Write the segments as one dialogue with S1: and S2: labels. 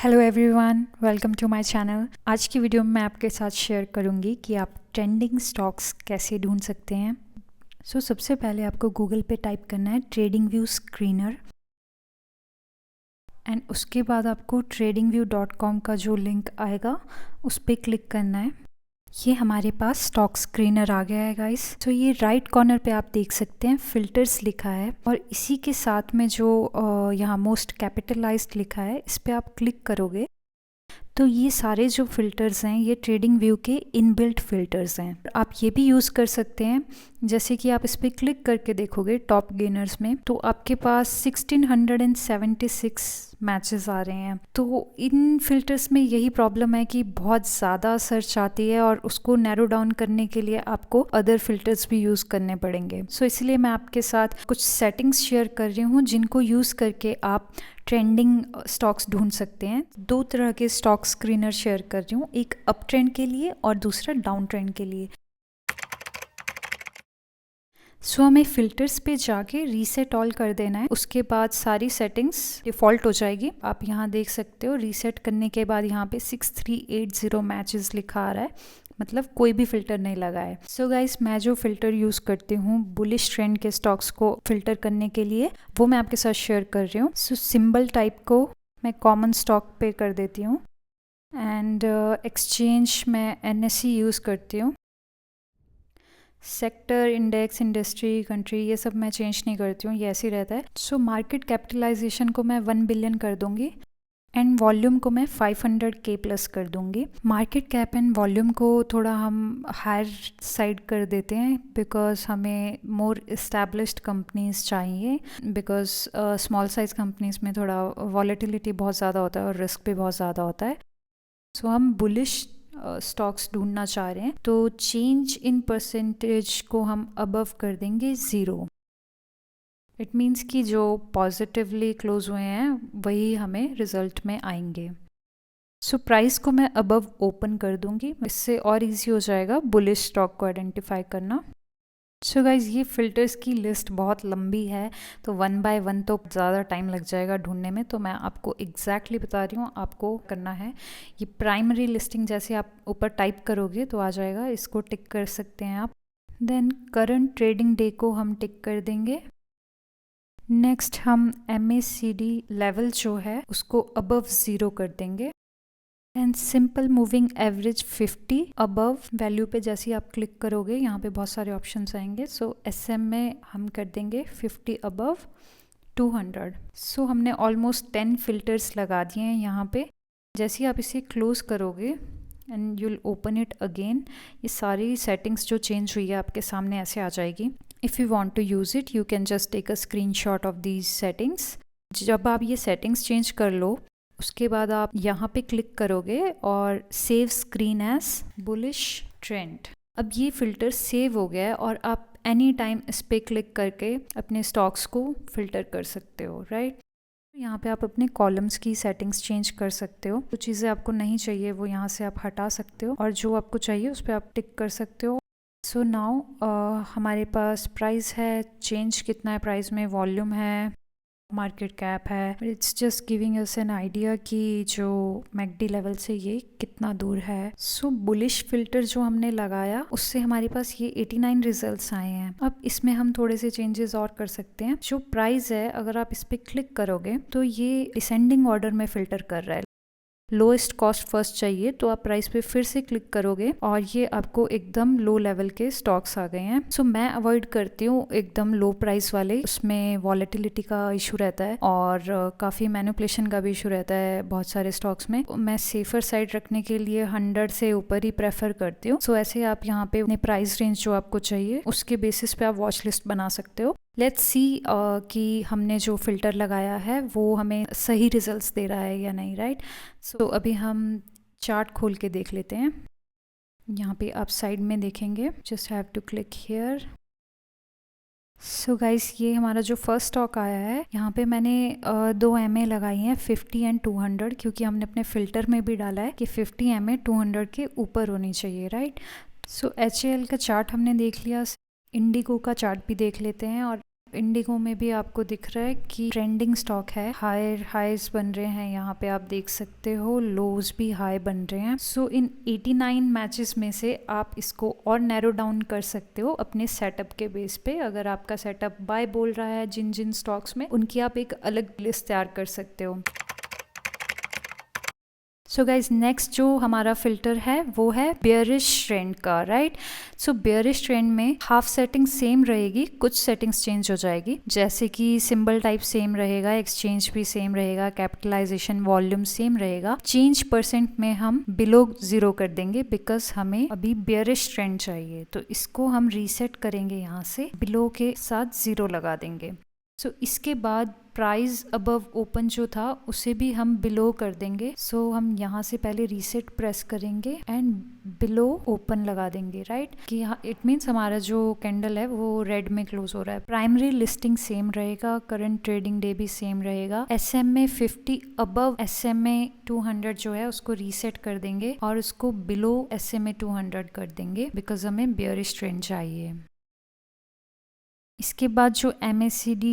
S1: Hello everyone, welcome to my channel. आज की video में मैं आपके साथ शेयर करूंगी कि आप ट्रेंडिंग स्टॉक्स कैसे ढूंढ सकते हैं। सबसे पहले आपको गूगल पे टाइप करना है ट्रेडिंग व्यू स्क्रीनर एंड उसके बाद आपको tradingview.com का जो लिंक आएगा उस पर क्लिक करना है। ये हमारे पास स्टॉक स्क्रीनर आ गया है गाइस। ये राइट कॉर्नर पे आप देख सकते हैं फिल्टर्स लिखा है और इसी के साथ में जो यहाँ मोस्ट कैपिटलाइज्ड लिखा है इस पर आप क्लिक करोगे तो ये सारे जो फ़िल्टर्स हैं ये ट्रेडिंग व्यू के इनबिल्ट फ़िल्टर्स हैं। आप ये भी यूज़ कर सकते हैं, जैसे कि आप इस पर क्लिक करके देखोगे टॉप गेनर्स में तो आपके पास 1676 मैचेस आ रहे हैं। तो इन फ़िल्टर्स में यही प्रॉब्लम है कि बहुत ज़्यादा सर्च आती है और उसको नैरो डाउन करने के लिए आपको अदर फ़िल्टर्स भी यूज़ करने पड़ेंगे। इसलिए मैं आपके साथ कुछ सेटिंग्स शेयर कर रही हूँ जिनको यूज़ करके आप ट्रेंडिंग स्टॉक्स ढूंढ सकते हैं। दो तरह के स्टॉक स्क्रीनर शेयर कर रही हूँ, एक अप ट्रेंड के लिए और दूसरा डाउन ट्रेंड के लिए। हमें फिल्टर्स पे जाके रीसेट ऑल कर देना है। उसके बाद सारी सेटिंग्स डिफ़ॉल्ट हो जाएगी। आप यहाँ देख सकते हो रीसेट करने के बाद यहाँ पे 6380 मैचेस लिखा आ रहा है, मतलब कोई भी फ़िल्टर नहीं लगा है। गाइस, मैं जो फ़िल्टर यूज़ करती हूँ बुलिश ट्रेंड के स्टॉक्स को फ़िल्टर करने के लिए वो मैं आपके साथ शेयर कर रही हूँ। सिंबल टाइप को मैं कॉमन स्टॉक पे कर देती हूँ एंड एक्सचेंज मैं NSE यूज़ करती हूँ। सेक्टर, इंडेक्स, इंडस्ट्री, कंट्री ये सब मैं चेंज नहीं करती हूँ, ये ऐसे ही रहता है। मार्केट कैपिटलाइजेशन को मैं 1 बिलियन कर दूँगी एंड वॉल्यूम को मैं 500K प्लस कर दूँगी। मार्केट कैप एंड वॉल्यूम को थोड़ा हम हायर साइड कर देते हैं बिकॉज हमें मोर इस्टेब्लिश्ड कंपनीज चाहिए, बिकॉज स्मॉल साइज कंपनीज में थोड़ा वॉलेटिलिटी बहुत ज़्यादा होता है और रिस्क भी बहुत ज़्यादा होता है। हम बुलिश स्टॉक्स ढूंढना चाह रहे हैं तो चेंज इन परसेंटेज को हम अबव कर देंगे 0। इट मीन्स कि जो पॉजिटिवली क्लोज हुए हैं वही हमें रिजल्ट में आएंगे। प्राइस को मैं अबव ओपन कर दूंगी, इससे और इजी हो जाएगा बुलिश स्टॉक को आइडेंटिफाई करना। गाइज, ये फ़िल्टर्स की लिस्ट बहुत लंबी है तो 1 बाय 1 तो ज़्यादा टाइम लग जाएगा ढूंढने में, तो मैं आपको एग्जैक्टली बता रही हूँ आपको करना है। ये प्राइमरी लिस्टिंग जैसे आप ऊपर टाइप करोगे तो आ जाएगा, इसको टिक कर सकते हैं आप। देन करंट ट्रेडिंग डे को हम टिक कर देंगे। नेक्स्ट हम MACD लेवल जो है उसको अबव 0 कर देंगे and simple moving average 50 above value पे जैसे ही आप क्लिक करोगे यहाँ पे बहुत सारे ऑप्शंस आएंगे। SM में हम कर देंगे 50 अबव 200। हमने ऑलमोस्ट 10 फिल्टर्स लगा दिए हैं यहाँ पे। जैसे ही आप इसे क्लोज करोगे and you'll open it again, ये सारी सेटिंग्स जो चेंज हुई है आपके सामने ऐसे आ जाएगी। If you want to use it you can just take a screenshot of these settings. जब आप ये सेटिंग्स चेंज कर लो उसके बाद आप यहाँ पे क्लिक करोगे और save screen as bullish trend. अब ये फ़िल्टर सेव हो गया है और आप एनी टाइम इस पर क्लिक करके अपने स्टॉक्स को फ़िल्टर कर सकते हो, राइट। यहाँ पे आप अपने कॉलम्स की सेटिंग्स चेंज कर सकते हो। जो चीज़ें आपको नहीं चाहिए वो यहाँ से आप हटा सकते हो और जो आपको चाहिए उस पर आप टिक कर सकते हो। नाउ हमारे पास प्राइस है, चेंज कितना है प्राइस में, वॉल्यूम है, मार्केट कैप है। It's just giving us an idea कि जो मैकडी लेवल से ये कितना दूर है। बुलिश फिल्टर जो हमने लगाया उससे हमारे पास ये 89 रिजल्ट्स आए हैं। अब इसमें हम थोड़े से चेंजेस और कर सकते हैं। जो प्राइस है अगर आप इस पर क्लिक करोगे तो ये डिसेंडिंग ऑर्डर में फिल्टर कर रहा है। लोएस्ट कॉस्ट फर्स्ट चाहिए तो आप प्राइस पे फिर से क्लिक करोगे और ये आपको एकदम लो लेवल के स्टॉक्स आ गए हैं। मैं अवॉइड करती हूँ एकदम लो प्राइस वाले, उसमें वॉलेटिलिटी का इशू रहता है और काफ़ी मैनिपुलेशन का भी इशू रहता है बहुत सारे स्टॉक्स में। मैं सेफर साइड रखने के लिए 100 से ऊपर ही प्रेफर करती हूँ। ऐसे आप यहाँ पे अपने प्राइस रेंज जो आपको चाहिए उसके बेसिस पे आप वॉच लिस्ट बना सकते हो। लेट्स सी कि हमने जो फ़िल्टर लगाया है वो हमें सही रिजल्ट्स दे रहा है या नहीं, राइट। अभी हम चार्ट खोल के देख लेते हैं। यहाँ पे आप साइड में देखेंगे, just have to click here. Guys, ये हमारा जो फर्स्ट स्टॉक आया है यहाँ पे मैंने 2 MA लगाई हैं 50 एंड 200, क्योंकि हमने अपने फ़िल्टर में भी डाला है कि 50 MA 200 के ऊपर होनी चाहिए, राइट। HAL का चार्ट हमने देख लिया, इंडिगो का चार्ट भी देख लेते हैं और इंडिगो में भी आपको दिख रहा है कि ट्रेंडिंग स्टॉक है, हायर हाइज बन रहे हैं, यहाँ पे आप देख सकते हो लोज भी हाई बन रहे हैं। सो इन 89 मैचेस में से आप इसको और नैरो डाउन कर सकते हो अपने सेटअप के बेस पे। अगर आपका सेटअप बाय बोल रहा है जिन जिन स्टॉक्स में, उनकी आप एक अलग लिस्ट तैयार कर सकते हो। सो गाइज नेक्स्ट जो हमारा फिल्टर है वो है बेयरिश ट्रेंड का, राइट। सो बेयरिश ट्रेंड में हाफ सेटिंग सेम रहेगी, कुछ सेटिंग्स चेंज हो जाएगी, जैसे कि सिंबल टाइप सेम रहेगा, एक्सचेंज भी सेम रहेगा, कैपिटलाइजेशन वॉल्यूम सेम रहेगा। चेंज परसेंट में हम बिलो 0 कर देंगे बिकॉज हमें अभी बेयरिश ट्रेंड चाहिए, तो इसको हम रीसेट करेंगे, यहाँ से बिलो के साथ 0 लगा देंगे। सो इसके बाद प्राइस अबव ओपन जो था उसे भी हम बिलो कर देंगे। सो हम यहाँ से पहले रीसेट प्रेस करेंगे एंड बिलो ओपन लगा देंगे, राइट, कि इट मीन्स हमारा जो कैंडल है वो रेड में क्लोज हो रहा है। प्राइमरी लिस्टिंग सेम रहेगा, करंट ट्रेडिंग डे भी सेम रहेगा। SMA 50 अबव SMA 200 जो है उसको रीसेट कर देंगे और उसको बिलो SMA 200 कर देंगे बिकॉज हमें बेयरिश ट्रेंड चाहिए। इसके बाद जो MACD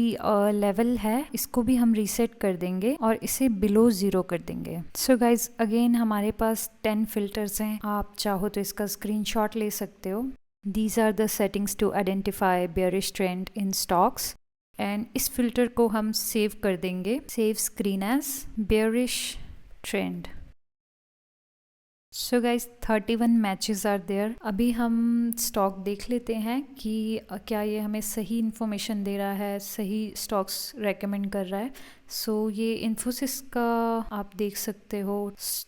S1: लेवल है इसको भी हम रीसेट कर देंगे और इसे बिलो 0 कर देंगे। सो गाइज अगेन हमारे पास 10 फिल्टर्स हैं, आप चाहो तो इसका स्क्रीनशॉट ले सकते हो। These are the settings to identify bearish trend in stocks and इस फिल्टर को हम सेव कर देंगे, save screen as bearish trend. So guys 31 matches are there. अभी हम स्टॉक देख लेते हैं कि क्या ये हमें सही इन्फॉर्मेशन दे रहा है, सही स्टॉक्स रेकमेंड कर रहा है। सो ये इन्फोसिस का आप देख सकते हो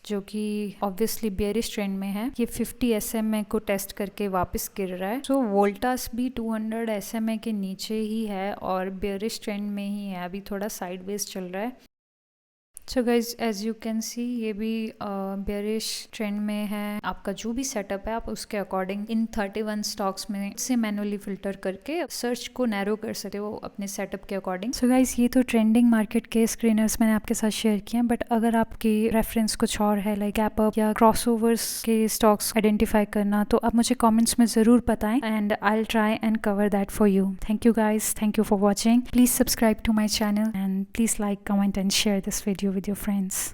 S1: जो कि ऑब्वियसली बेयरिश ट्रेंड में है, ये 50 SMA को टेस्ट करके वापस गिर रहा है। सो वोल्टास भी 200 SMA के नीचे ही है और बेयरिश ट्रेंड में ही है, अभी थोड़ा साइडवेज चल रहा है। So guys as you can see ये भी बेयरिश ट्रेंड में है। आपका जो भी सेटअप है आप उसके अकॉर्डिंग इन 31 स्टॉक्स में से मैनुअली फिल्टर करके सर्च को नैरो कर सकते हो अपने सेटअप के अकॉर्डिंग। सो गाइज ये तो ट्रेंडिंग मार्केट के स्क्रीनर्स मैंने आपके साथ शेयर किए हैं, बट अगर आपकी रेफरेंस कुछ और है लाइक गैप अप या क्रॉसओवर्स के स्टॉक्स आइडेंटिफाई करना, तो आप मुझे कॉमेंट्स में ज़रूर बताएं and I will try and cover that for you. Thank you guys, thank you for watching. Please subscribe to my channel and please like, comment and share this video with your friends.